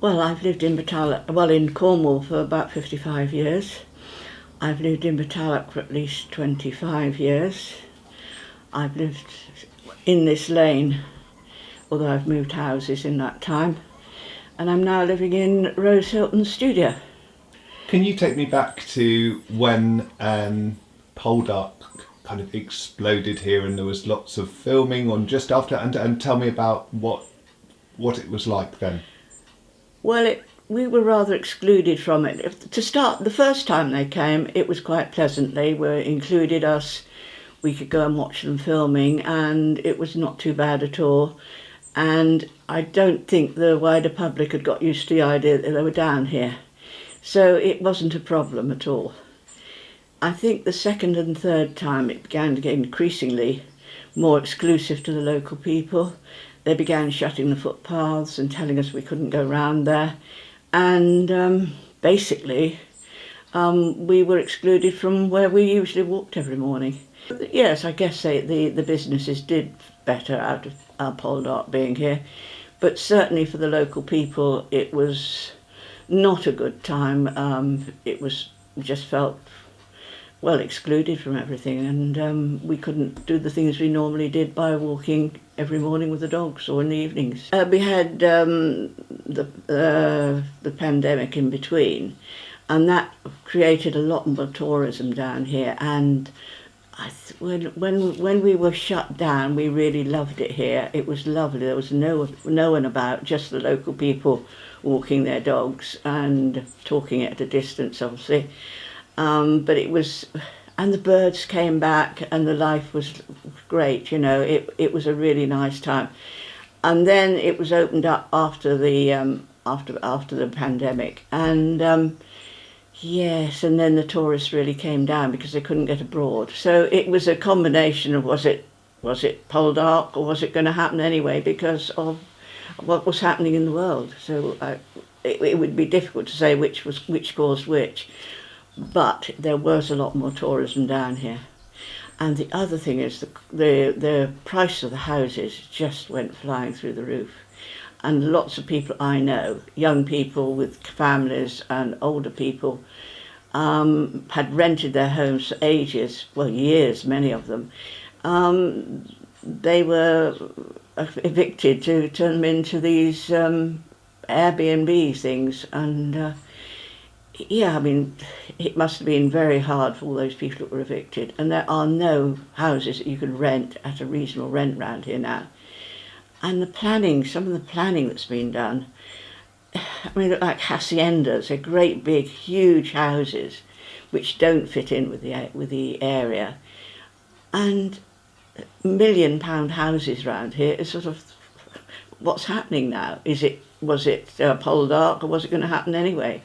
Well, I've lived in Botallack, well, in Cornwall for about 55 years. I've lived in Botallack for at least 25 years. I've lived in this lane, although I've moved houses in that time. And I'm now living in Rose Hilton's studio. Can you take me back to when Poldark kind of exploded here and there was lots of filming on just after, and tell me about what it was like then? Well, we were rather excluded from it. To start, the first time they came, it was quite pleasant. They were included us. We could go and watch them filming, and it was not too bad at all. And I don't think the wider public had got used to the idea that they were down here. So it wasn't a problem at all. I think the second and third time it began to get increasingly more exclusive to the local people. They began shutting the footpaths and telling us we couldn't go round there. And basically, we were excluded from where we usually walked every morning. Yes, I guess the businesses did better out of our Poldark being here. But certainly for the local people, it was not a good time. It was just felt well excluded from everything, and we couldn't do the things we normally did by walking every morning with the dogs or in the evenings. We had the pandemic in between, and that created a lot more tourism down here. And when we were shut down, we really loved it here. It was lovely. There was no one about, just the local people walking their dogs and talking at a distance, obviously. But it was, and the birds came back, and the life was great. You know, it was a really nice time. And then it was opened up after the after the pandemic, and yes, and then the tourists really came down because they couldn't get abroad. So it was a combination of was it Poldark, or was it going to happen anyway because of what was happening in the world? So it would be difficult to say which caused which. But there was a lot more tourism down here. And the other thing is the price of the houses just went flying through the roof. And lots of people I know, young people with families and older people, had rented their homes for ages, well, years, many of them. They were evicted to turn them into these Airbnb things, and yeah, I mean, it must have been very hard for all those people that were evicted. And there are no houses that you can rent at a reasonable rent round here now. And the planning, some of the planning that's been done, I mean, like haciendas, they're great big, huge houses which don't fit in with the area. And £1 million houses round here is sort of what's happening now. Was it Poldark, or was it going to happen anyway?